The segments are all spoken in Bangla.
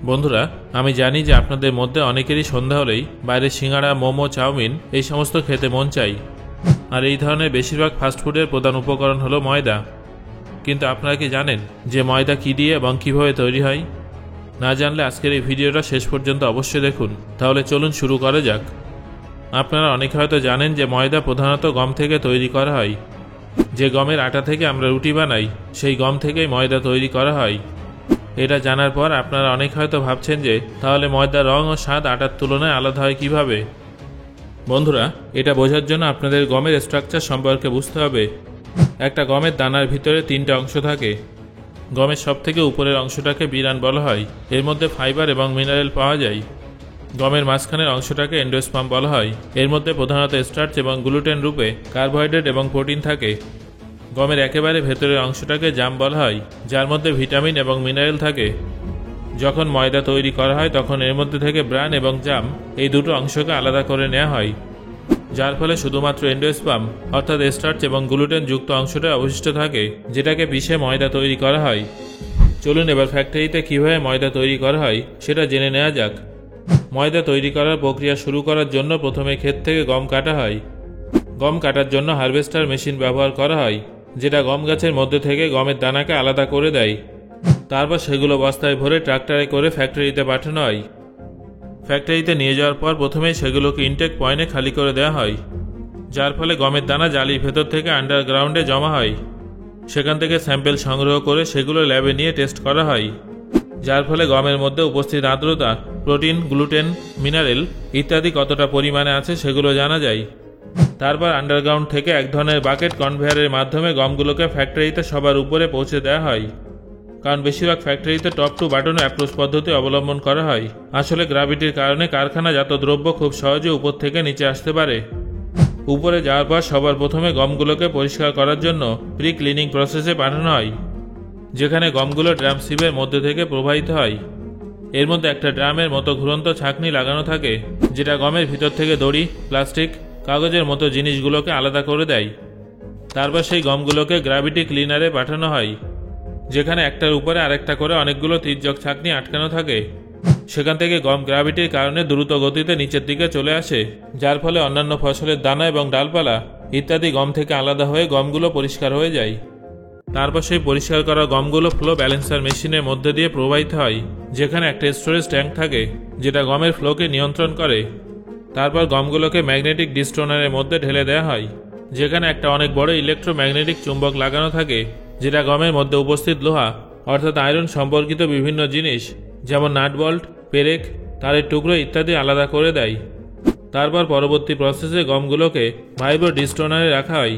বন্ধুরা, আমি জানি যে আপনাদের মধ্যে অনেকেরই সন্ধ্যা হলেই বাইরে সিঙ্গাড়া, মোমো, চাউমিন এই সমস্ত খেতে মন চাই। আর এই ধরনের বেশিরভাগ ফাস্টফুডের প্রধান উপকরণ হলো ময়দা। কিন্তু আপনারা কি জানেন যে ময়দা কী দিয়ে এবং কীভাবে তৈরি হয়? না জানলে আজকের এই ভিডিওটা শেষ পর্যন্ত অবশ্যই দেখুন। তাহলে চলুন শুরু করা যাক। আপনারা অনেকে হয়তো জানেন যে ময়দা প্রধানত গম থেকে তৈরি করা হয়। যে গমের আটা থেকে আমরা রুটি বানাই সেই গম থেকেই ময়দা তৈরি করা হয়। এটা জানার পর আপনারা অনেক হয়তো ভাবছেন যে তাহলে ময়দার রং ও স্বাদ আটার তুলনায় আলাদা হয় কিভাবে। বন্ধুরা, এটা বোঝার জন্য আপনাদের গমের স্ট্রাকচার সম্পর্কে বুঝতে হবে। একটা গমের দানার ভিতরে তিনটা অংশ থাকে। গমের সবথেকে উপরের অংশটাকে বিরান বলা হয়। এর মধ্যে ফাইবার এবং মিনারেল পাওয়া যায়। গমের মাঝখানের অংশটাকে এন্ডোস্পার্ম বলা হয়। এর মধ্যে প্রধানত স্টার্চ এবং গ্লুটেন রূপে কার্বোহাইড্রেট এবং প্রোটিন থাকে। গমের একেবারে ভেতরের অংশটাকে জাম বলা হয়, যার মধ্যে ভিটামিন এবং মিনারেল থাকে। যখন ময়দা তৈরি করা হয় তখন এর মধ্যে থেকে ব্রান এবং জাম এই দুটো অংশকে আলাদা করে নেওয়া হয়, যার ফলে শুধুমাত্র এন্ডোস্পার্ম অর্থাৎ স্টার্চ এবং গ্লুটেন যুক্ত অংশটা অবশিষ্ট থাকে, যেটাকে পিষে ময়দা তৈরি করা হয়। চলুন এবার ফ্যাক্টরিতে কীভাবে ময়দা তৈরি করা হয় সেটা জেনে নেওয়া যাক। ময়দা তৈরি করার প্রক্রিয়া শুরু করার জন্য প্রথমে ক্ষেত থেকে গম কাটা হয়। গম কাটার জন্য হারভেস্টার মেশিন ব্যবহার করা হয়, যেটা গম গাছের মধ্যে থেকে গমের দানাকে আলাদা করে দেয়। তারপর সেগুলো বস্তায় ভরে ট্রাক্টরে করে ফ্যাক্টরিতে পাঠানো হয়। ফ্যাক্টরিতে নিয়ে যাওয়ার পর প্রথমেই সেগুলোকে ইনটেক পয়েন্টে খালি করে দেওয়া হয়, যার ফলে গমের দানা জালির ভেতর থেকে আন্ডারগ্রাউন্ডে জমা হয়। সেখান থেকে স্যাম্পেল সংগ্রহ করে সেগুলো ল্যাবে নিয়ে টেস্ট করা হয়, যার ফলে গমের মধ্যে উপস্থিত আর্দ্রতা, প্রোটিন, গ্লুটেন, মিনারেল ইত্যাদি কতটা পরিমাণে আছে সেগুলো জানা যায়। তারপর আন্ডারগ্রাউন্ড থেকে এক ধরনের বাকেট কনভেয়ারের মাধ্যমে গমগুলোকে ফ্যাক্টরিতে সবার উপরে পৌঁছে দেওয়া হয়। কারণ বেশিরভাগ ফ্যাক্টরিতে টপ টু বাটন অ্যাপ্রোচ পদ্ধতি অবলম্বন করা হয়। আসলে গ্র্যাভিটির কারণে কারখানাজাত দ্রব্য খুব সহজে উপর থেকে নিচে আসতে পারে। উপরে যাওয়ার পর সবার প্রথমে গমগুলোকে পরিষ্কার করার জন্য প্রি ক্লিনিং প্রসেসে পাঠানো হয়, যেখানে গমগুলো ড্রাম সিপের মধ্যে থেকে প্রবাহিত হয়। এর মধ্যে একটা ড্রামের মতো ঘুরন্ত ছাঁকনি লাগানো থাকে, যেটা গমের ভিতর থেকে দড়ি, প্লাস্টিক, কাগজের মতো জিনিসগুলোকে আলাদা করে দেয়। তারপর সেই গমগুলোকে গ্র্যাভিটি ক্লিনারে পাঠানো হয়, যেখানে একটার উপরে আরেকটা করে অনেকগুলো তির্যক ছাঁকনি আটকানো থাকে। সেখান থেকে গম গ্র্যাভিটির কারণে দ্রুত গতিতে নিচের দিকে চলে আসে, যার ফলে অন্যান্য ফসলের দানা এবং ডালপালা ইত্যাদি গম থেকে আলাদা হয়ে গমগুলো পরিষ্কার হয়ে যায়। তারপর সেই পরিষ্কার করা গমগুলো ফ্লো ব্যালেন্সার মেশিনের মধ্যে দিয়ে প্রবাহিত হয়, যেখানে একটা স্টোরেজ ট্যাঙ্ক থাকে, যেটা গমের ফ্লোকে নিয়ন্ত্রণ করে। তারপর গমগুলোকে ম্যাগনেটিক ডিস্টোনারের মধ্যে ঢেলে দেওয়া হয়, যেখানে একটা অনেক বড় ইলেকট্রোম্যাগনেটিক চুম্বক লাগানো থাকে, যেটা গমের মধ্যে উপস্থিত লোহা অর্থাৎ আয়রন সম্পর্কিত বিভিন্ন জিনিস যেমন নাটবল্ট, পেরেক, তারের টুকরো ইত্যাদি আলাদা করে দেয়। তারপর পরবর্তী প্রসেসে গমগুলোকে ভাইব্রো ডিস্টোনারে রাখা হয়,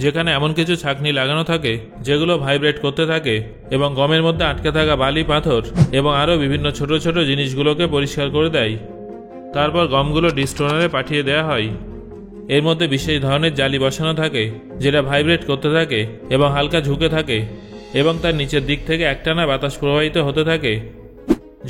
যেখানে এমন কিছু ছাঁকনি লাগানো থাকে যেগুলো ভাইব্রেট করতে থাকে এবং গমের মধ্যে আটকে থাকা বালি, পাথর এবং আরও বিভিন্ন ছোট ছোট জিনিসগুলোকে পরিষ্কার করে দেয়। তারপর গমগুলো ডিস্টোনারে পাঠিয়ে দেওয়া হয়। এর মধ্যে বিশেষ ধরনের জালি বসানো থাকে, যেটা ভাইব্রেট করতে থাকে এবং হালকা ঝুঁকে থাকে এবং তার নিচের দিক থেকে একটানা বাতাস প্রবাহিত হতে থাকে।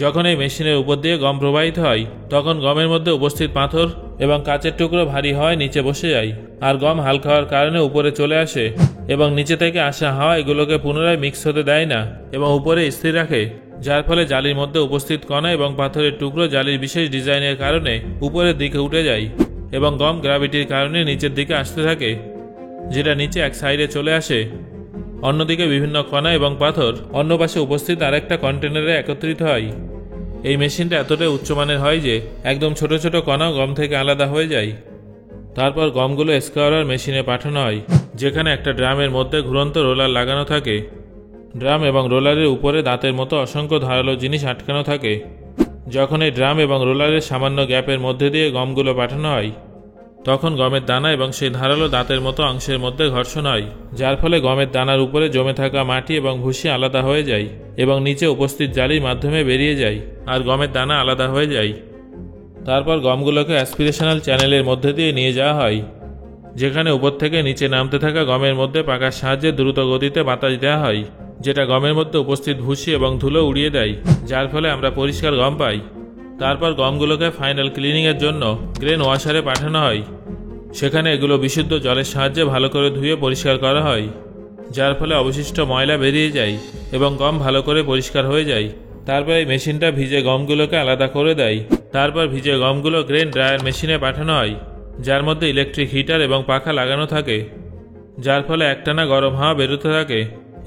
যখন এই মেশিনের উপর দিয়ে গম প্রবাহিত হয় তখন গমের মধ্যে উপস্থিত পাথর এবং কাচের টুকরো ভারী হওয়ায় নিচে বসে যায়, আর গম হালকা হওয়ার কারণে উপরে চলে আসে এবং নিচে থেকে আসা হাওয়া এগুলোকে পুনরায় মিক্স হতে দেয় না এবং উপরে স্থির রাখে, যার ফলে জালির মধ্যে উপস্থিত কণা এবং পাথরের টুকরো জালির বিশেষ ডিজাইনের কারণে উপরের দিকে উঠে যায় এবং গম গ্র্যাভিটির কারণে নিচের দিকে আসতে থাকে, যেটা নিচে এক সাইডে চলে আসে। অন্যদিকে বিভিন্ন কণা এবং পাথর অন্য পাশে উপস্থিত আরেকটা কন্টেনারে একত্রিত হয়। এই মেশিনটা এতটাই উচ্চমানের হয় যে একদম ছোট ছোট কণাও গম থেকে আলাদা হয়ে যায়। তারপর গমগুলো স্কোয়ারার মেশিনে পাঠানো হয়, যেখানে একটা ড্রামের মধ্যে ঘুরন্ত রোলার লাগানো থাকে। ড্রাম এবং রোলারের উপরে দাঁতের মতো অসংখ্য ধারালো জিনিস আটকানো থাকে। যখন এই ড্রাম এবং রোলারের সামান্য গ্যাপের মধ্যে দিয়ে গমগুলো পাঠানো হয় তখন গমের দানা এবং সেই ধারালো দাঁতের মতো অংশের মধ্যে ঘর্ষণ হয়, যার ফলে গমের দানার উপরে জমে থাকা মাটি এবং ভুসি আলাদা হয়ে যায় এবং নিচে উপস্থিত জালির মাধ্যমে বেরিয়ে যায়, আর গমের দানা আলাদা হয়ে যায়। তারপর গমগুলোকে অ্যাসপিরেশনাল চ্যানেলের মধ্যে দিয়ে নিয়ে যাওয়া হয়, যেখানে উপর থেকে নিচে নামতে থাকা গমের মধ্যে পাকার সাহায্যে দ্রুত গতিতে বাতাস দেওয়া হয়, যেটা গমের মধ্যে উপস্থিত ভুসি এবং ধুলো উড়িয়ে দেয়, যার ফলে আমরা পরিষ্কার গম পাই। তারপর গমগুলোকে ফাইনাল ক্লিনিংয়ের জন্য গ্রেন ওয়াশারে পাঠানো হয়। সেখানে এগুলো বিশুদ্ধ জলের সাহায্যে ভালো করে ধুয়ে পরিষ্কার করা হয়, যার ফলে অবশিষ্ট ময়লা বেরিয়ে যায় এবং গম ভালো করে পরিষ্কার হয়ে যায়। তারপর এই মেশিনটা ভিজে গমগুলোকে আলাদা করে দেয়। তারপর ভিজে গমগুলো গ্রেন ড্রায়ার মেশিনে পাঠানো হয়, যার মধ্যে ইলেকট্রিক হিটার এবং পাখা লাগানো থাকে, যার ফলে একটানা গরম হাওয়া বেরোতে থাকে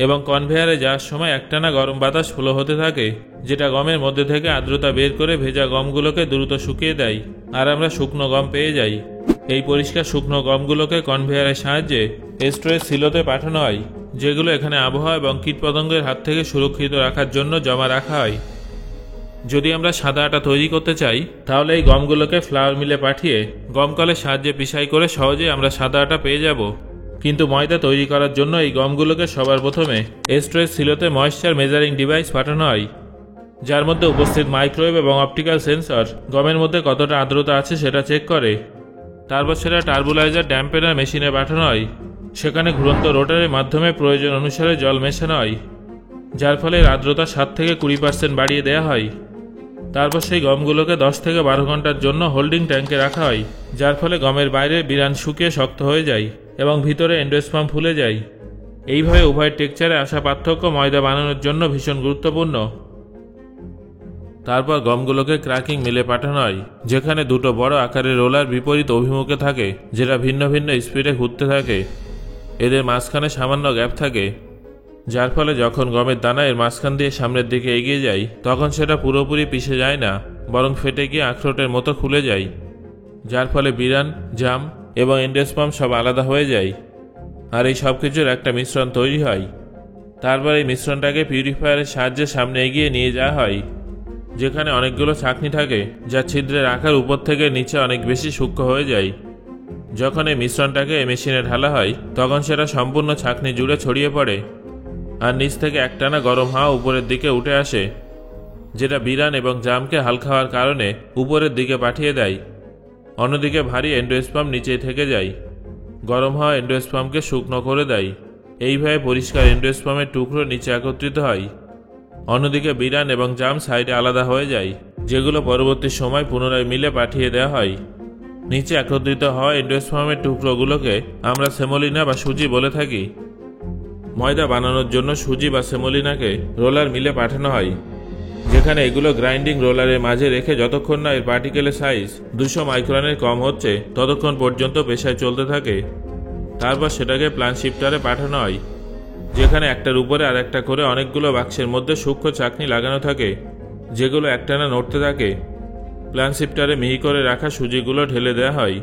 এবং কনভেয়ারে যাওয়ার সময় একটানা গরম বাতাস ফ্লো হতে থাকে, যেটা গমের মধ্যে থেকে আর্দ্রতা বের করে ভেজা গমগুলোকে দ্রুত শুকিয়ে দেয়, আর আমরা শুকনো গম পেয়ে যাই। এই পরিষ্কার শুকনো গমগুলোকে কনভেয়ারের সাহায্যে স্টোরেজ সিলোতে পাঠানো হয়, যেগুলো এখানে আবহাওয়া এবং কীটপতঙ্গের হাত থেকে সুরক্ষিত রাখার জন্য জমা রাখা হয়। যদি আমরা সাদা আটা তৈরি করতে চাই, তাহলে এই গমগুলোকে ফ্লাওয়ার মিলে পাঠিয়ে গমকলের সাহায্যে পিষাই করে সহজেই আমরা সাদা আটা পেয়ে যাব। কিন্তু ময়দা তৈরি করার জন্য এই গমগুলোকে সবার প্রথমে স্টোরেজ সিলোতে ময়েশ্চার মেজারিং ডিভাইস পাঠানো হয়, যার মধ্যে উপস্থিত মাইক্রোওয়েভ এবং অপটিক্যাল সেন্সর গমের মধ্যে কতটা আর্দ্রতা আছে সেটা চেক করে। তারপর সেটা টার্বুলাইজার ড্যাম্পেনার মেশিনে পাঠানো হয়, সেখানে ঘুরন্ত রোটারের মাধ্যমে প্রয়োজন অনুসারে জল মেশানো হয়, যার ফলে আর্দ্রতা 7 থেকে 20% বাড়িয়ে দেওয়া হয়। তারপর সেই গমগুলোকে 10 থেকে 12 ঘন্টার জন্য হোল্ডিং ট্যাঙ্কে রাখা হয়, যার ফলে গমের বাইরে বিরান শুকিয়ে শক্ত হয়ে যায় এবং ভিতরে এন্ডোস্পার্ম ফুলে যায়। এইভাবে উভয় টেক্সচারে আসা পার্থক্য ময়দা বানানোর জন্য ভীষণ গুরুত্বপূর্ণ। তারপর গমগুলোকে ক্র্যাকিং মিলে পাঠানো হয়, যেখানে দুটো বড় আকারের রোলার বিপরীত অভিমুখে থাকে, যেটা ভিন্ন ভিন্ন স্পিডে ঘুরতে থাকে। এদের মাঝখানে সামান্য গ্যাপ থাকে, যার ফলে যখন গমের দানা এর মাঝখান দিয়ে সামনের দিকে এগিয়ে যায়, তখন সেটা পুরোপুরি পিষে যায় না, বরং ফেটে গিয়ে আখরোটের মতো খুলে যায়, যার ফলে বিরান, জাম এবং এন্ডোস্পার্ম সব আলাদা হয়ে যায়, আর এই সব কিছুর একটা মিশ্রণ তৈরি হয়। তারপর এই মিশ্রণটাকে পিউরিফায়ারের সাহায্যে সামনে এগিয়ে নিয়ে যাওয়া হয়, যেখানে অনেকগুলো ছাঁকনি থাকে, যা ছিদ্রের আকার উপর থেকে নিচে অনেক বেশি সূক্ষ্ম হয়ে যায়। যখন এই মিশ্রণটাকে এই মেশিনে ঢালা হয়, তখন সেটা সম্পূর্ণ ছাঁকনি জুড়ে ছড়িয়ে পড়ে, আর নিচ থেকে একটানা গরম হাওয়া উপরের দিকে উঠে আসে, যেটা বিরান এবং জামকে হালকা হওয়ার কারণে উপরের দিকে পাঠিয়ে দেয়। অন্যদিকে ভারী এন্ডোস্পার্ম নিচেই থেকে যায়, গরম হাওয়া এন্ডোস্পার্মকে শুকনো করে দেয়। এইভাবে পরিষ্কার এন্ডোস্পার্মের টুকরো নিচে একত্রিত হয়। অন্যদিকে বিরান এবং জাম সাইডে আলাদা হয়ে যায়, যেগুলো পরবর্তী সময় পুনরায় মিলে পাঠিয়ে দেওয়া হয়। নিচে একত্রিত হওয়া এন্ডোস্পার্মের টুকরোগুলোকে আমরা সেমোলিনা বা সুজি বলে থাকি। ময়দা বানানোর জন্য সুজি বা সেমোলিনাকে রোলার মিলে পাঠানো হয়, যেখানে এগুলো গ্রাইন্ডিং রোলারের মাঝে রেখে যতক্ষণ না এর পার্টিকেলের সাইজ 200 মাইক্রনের কম হচ্ছে, ততক্ষণ পর্যন্ত পেশায় চলতে থাকে। তারপর সেটাকে প্লান শিফটারে পাঠানো হয়, যেখানে একটার উপরে আর একটা করে অনেকগুলো বাক্সের মধ্যে সূক্ষ্ম চাকনি লাগানো থাকে, যেগুলো একটানা নড়তে থাকে। প্লান শিফটারে মিহি করে রাখা সুজিগুলো ঢেলে দেওয়া হয়।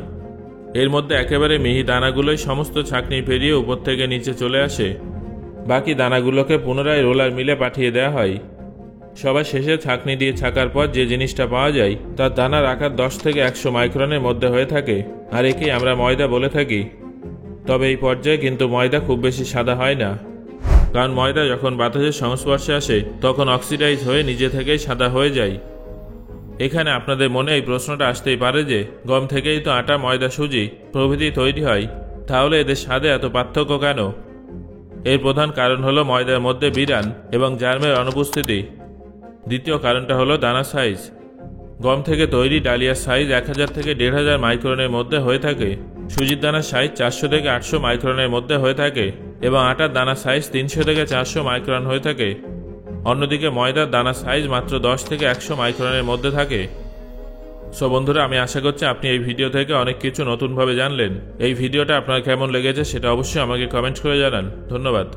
এর মধ্যে একেবারে মিহি দানাগুলোই সমস্ত ছাকনি পেরিয়ে উপর থেকে নিচে চলে আসে। বাকি দানাগুলোকে পুনরায় রোলার মিলে পাঠিয়ে দেওয়া হয়। সবার শেষে ছাকনি দিয়ে ছাকার পর যে জিনিসটা পাওয়া যায়, তার দানার আকার 10 থেকে 100 মাইক্রনের মধ্যে হয়ে থাকে, আর একেই আমরা ময়দা বলে থাকি। তবে এই পর্যায়ে কিন্তু ময়দা খুব বেশি সাদা হয় না, কারণ ময়দা যখন বাতাসের সংস্পর্শে আসে তখন অক্সিডাইজ হয়ে নিজে থেকেই সাদা হয়ে যায়। এখানে আপনাদের মনে এই প্রশ্নটা আসতেই পারে যে গম থেকেই তো আটা, ময়দা, সুজি প্রভৃতি তৈরি হয়, তাহলে এদের স্বাদে এত পার্থক্য কেন? এর প্রধান কারণ হলো ময়দার মধ্যে বিরান এবং জার্মের অনুপস্থিতি। দ্বিতীয় কারণটা হলো দানা সাইজ। গম থেকে তৈরি ডালিয়ার সাইজ 1000 থেকে 1500 মাইক্রনের মধ্যে হয়ে থাকে, সুজির দানার সাইজ 400 থেকে 800 মাইক্রনের মধ্যে হয়ে থাকে, এবং আটার দানার সাইজ 300 থেকে 400 মাইক্রন হয়ে থাকে। অন্যদিকে ময়দার দানার সাইজ মাত্র 10 থেকে 100 মাইক্রনের মধ্যে থাকে। সো বন্ধুরা, আমি আশা করছি আপনি এই ভিডিও থেকে অনেক কিছু নতুনভাবে জানলেন। এই ভিডিওটা আপনার কেমন লেগেছে সেটা অবশ্যই আমাকে কমেন্ট করে জানান। ধন্যবাদ।